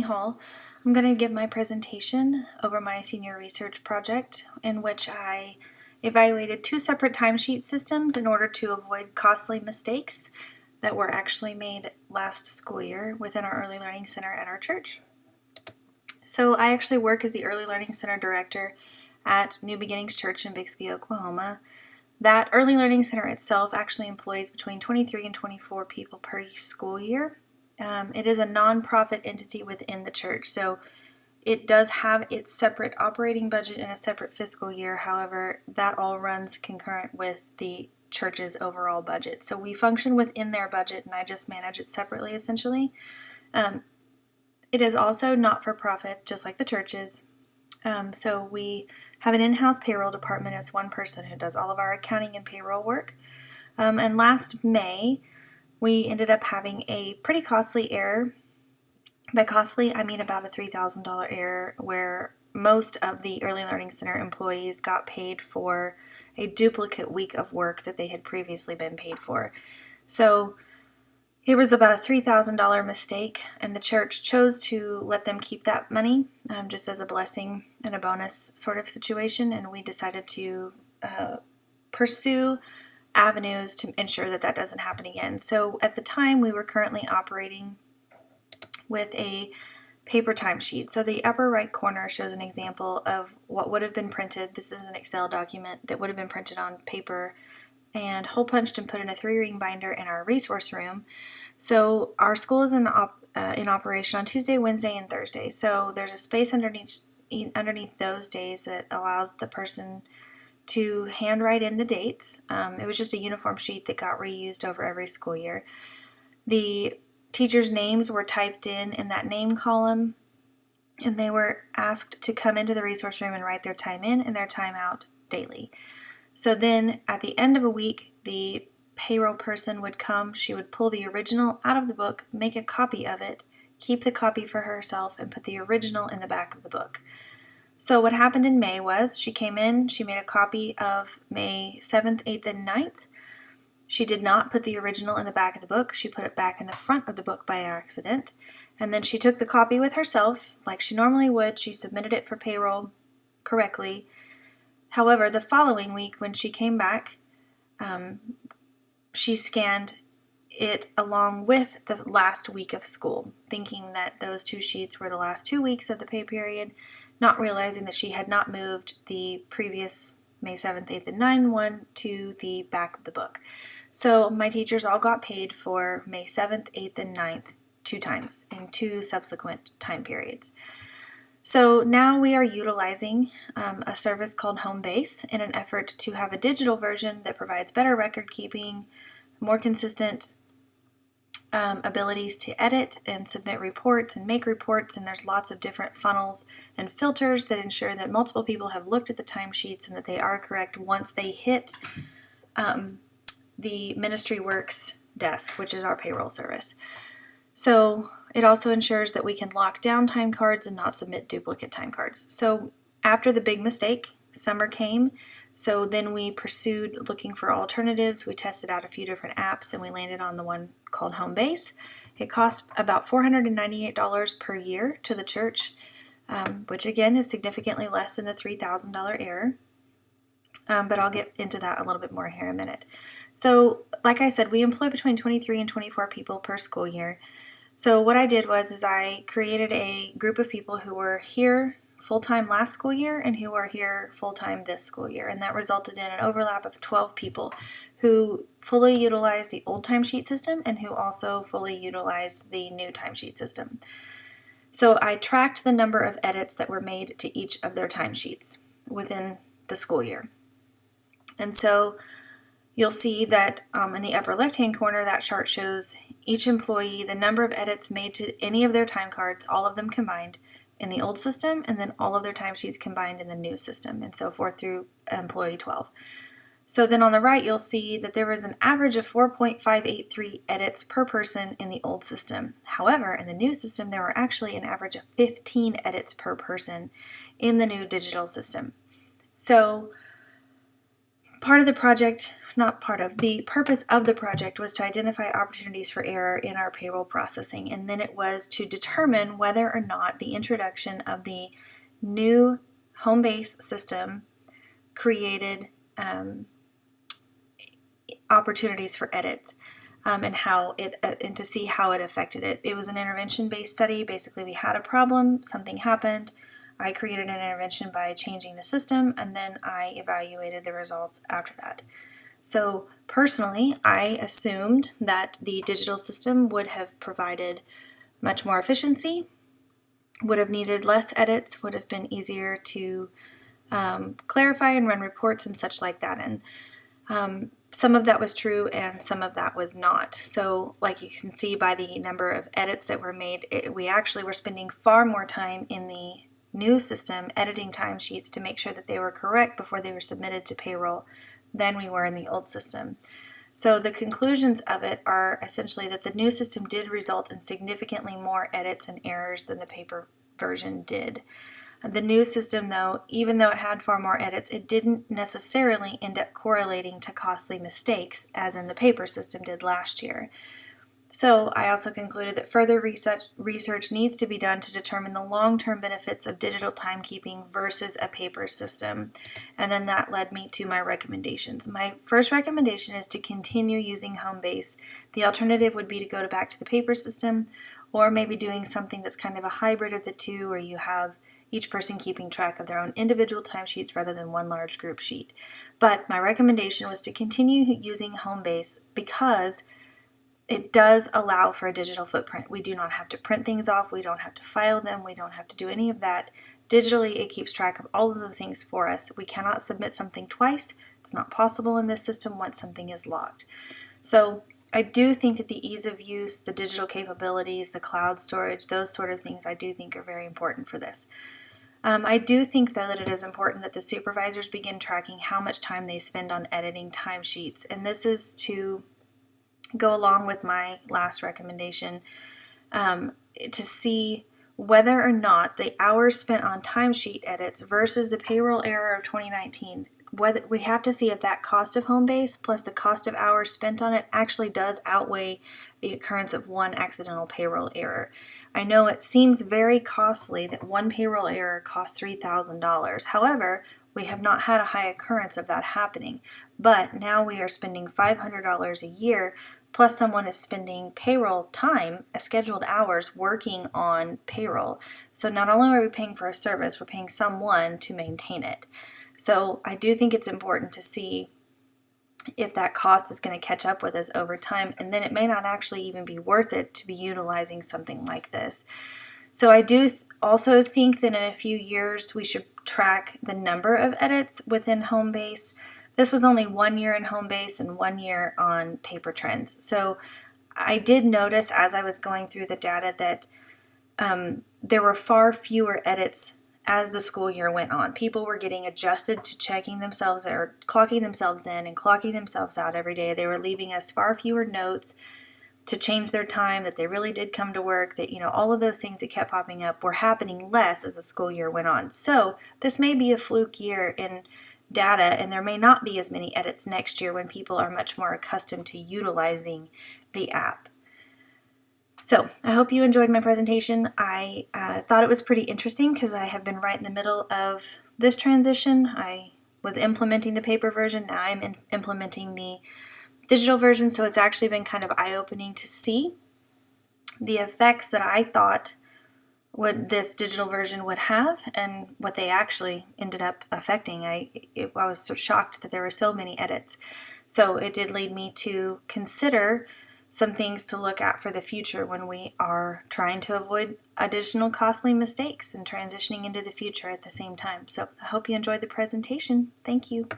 Hall. I'm going to give my presentation over my senior research project in which I evaluated two separate timesheet systems in order to avoid costly mistakes that were actually made last school year within our Early Learning Center at our church. So I actually work as the Early Learning Center director at New Beginnings Church in Bixby, Oklahoma. That Early Learning Center itself actually employs between 23 and 24 people per school year. It is a nonprofit entity within the church, so it does have its separate operating budget and a separate fiscal year. However, that all runs concurrent with the church's overall budget. So we function within their budget, and I just manage it separately, essentially. It is also not-for-profit, just like the churches. So we have an in-house payroll department as one person who does all of our accounting and payroll work. And last May, we ended up having a pretty costly error. By costly, I mean about a $3,000 error where most of the Early Learning Center employees got paid for a duplicate week of work that they had previously been paid for. So it was about a $3,000 mistake, and the church chose to let them keep that money just as a blessing and a bonus sort of situation, and we decided to pursue avenues to ensure that that doesn't happen again. So at the time, we were currently operating with a paper timesheet. So the upper right corner shows an example of what would have been printed. This is an Excel document that would have been printed on paper and hole punched and put in a 3-ring binder in our resource room. So our school is in operation on Tuesday, Wednesday, and Thursday. So there's a space underneath those days that allows the person to handwrite in the dates. It was just a uniform sheet that got reused over every school year. The teachers' names were typed in that name column, and they were asked to come into the resource room and write their time in and their time out daily. So then at the end of a week, the payroll person would come, she would pull the original out of the book, make a copy of it, keep the copy for herself, and put the original in the back of the book. So what happened in May was she came in, she made a copy of May 7th, 8th, and 9th. She did not put the original in the back of the book. She put it back in the front of the book by accident. And then she took the copy with herself, like she normally would. She submitted it for payroll correctly. However, the following week when she came back, she scanned it along with the last week of school, thinking that those two sheets were the last 2 weeks of the pay period, not realizing that she had not moved the previous May 7th, 8th, and 9th one to the back of the book. So my teachers all got paid for May 7th, 8th, and 9th 2 times in 2 subsequent time periods. So now we are utilizing a service called Homebase in an effort to have a digital version that provides better record keeping, more consistent abilities to edit and submit reports and make reports, and there's lots of different funnels and filters that ensure that multiple people have looked at the timesheets and that they are correct once they hit the Ministry Works desk, which is our payroll service. So it also ensures that we can lock down time cards and not submit duplicate time cards. So after the big mistake, summer came, so then we pursued looking for alternatives. We tested out a few different apps, and we landed on the one called Homebase. It costs about $498 per year to the church, which again is significantly less than the $3,000 error. But I'll get into that a little bit more here in a minute. So, like I said, we employ between 23 and 24 people per school year. So what I did was I created a group of people who were here full-time last school year and who are here full-time this school year, and that resulted in an overlap of 12 people who fully utilized the old timesheet system and who also fully utilized the new timesheet system. So I tracked the number of edits that were made to each of their timesheets within the school year. And so you'll see that in the upper left-hand corner, that chart shows each employee, the number of edits made to any of their time cards, all of them combined in the old system, and then all of their timesheets combined in the new system, and so forth through employee 12. So then on the right, you'll see that there was an average of 4.583 edits per person in the old system. However, in the new system, there were actually an average of 15 edits per person in the new digital system. So part of the project the purpose of the project was to identify opportunities for error in our payroll processing, and then it was to determine whether or not the introduction of the new home-based system created opportunities for edits, and to see how it affected it. It was an intervention-based study. Basically, we had a problem, something happened. I created an intervention by changing the system, and then I evaluated the results after that. So personally, I assumed that the digital system would have provided much more efficiency, would have needed less edits, would have been easier to clarify and run reports and such like that. And some of that was true and some of that was not. So like you can see by the number of edits that were made, we actually were spending far more time in the new system editing timesheets to make sure that they were correct before they were submitted to payroll than we were in the old system. So the conclusions of it are essentially that the new system did result in significantly more edits and errors than the paper version did. The new system, though, even though it had far more edits, it didn't necessarily end up correlating to costly mistakes as in the paper system did last year. So I also concluded that further research needs to be done to determine the long-term benefits of digital timekeeping versus a paper system. And then that led me to my recommendations. My first recommendation is to continue using Homebase. The alternative would be to go back to the paper system, or maybe doing something that's kind of a hybrid of the two, where you have each person keeping track of their own individual timesheets rather than one large group sheet. But my recommendation was to continue using Homebase because it does allow for a digital footprint. We do not have to print things off. We don't have to file them. We don't have to do any of that. Digitally, it keeps track of all of the things for us. We cannot submit something twice. It's not possible in this system once something is logged. So I do think that the ease of use, the digital capabilities, the cloud storage, those sort of things I do think are very important for this. I do think, though, that it is important that the supervisors begin tracking how much time they spend on editing timesheets. And this is to go along with my last recommendation, to see whether or not the hours spent on timesheet edits versus the payroll error of 2019, whether we have to see if that cost of Homebase plus the cost of hours spent on it actually does outweigh the occurrence of one accidental payroll error. I know it seems very costly that one payroll error costs $3,000. However, we have not had a high occurrence of that happening, but now we are spending $500 a year, plus someone is spending payroll time, scheduled hours, working on payroll. So not only are we paying for a service, we're paying someone to maintain it. So I do think it's important to see if that cost is going to catch up with us over time, and then it may not actually even be worth it to be utilizing something like this. So I do also think that in a few years we should track the number of edits within Homebase. This was only 1 year in Homebase and 1 year on Paper Trends. So I did notice as I was going through the data that there were far fewer edits as the school year went on. People were getting adjusted to checking themselves or clocking themselves in and clocking themselves out every day. They were leaving us far fewer notes to change their time, that they really did come to work, that, all of those things that kept popping up were happening less as the school year went on. So this may be a fluke year in data, and there may not be as many edits next year when people are much more accustomed to utilizing the app. So I hope you enjoyed my presentation. I thought it was pretty interesting because I have been right in the middle of this transition. I was implementing the paper version, now I'm implementing the digital version, so it's actually been kind of eye-opening to see the effects that I thought what this digital version would have and what they actually ended up affecting. I was so shocked that there were so many edits. So it did lead me to consider some things to look at for the future when we are trying to avoid additional costly mistakes and transitioning into the future at the same time. So I hope you enjoyed the presentation. Thank you.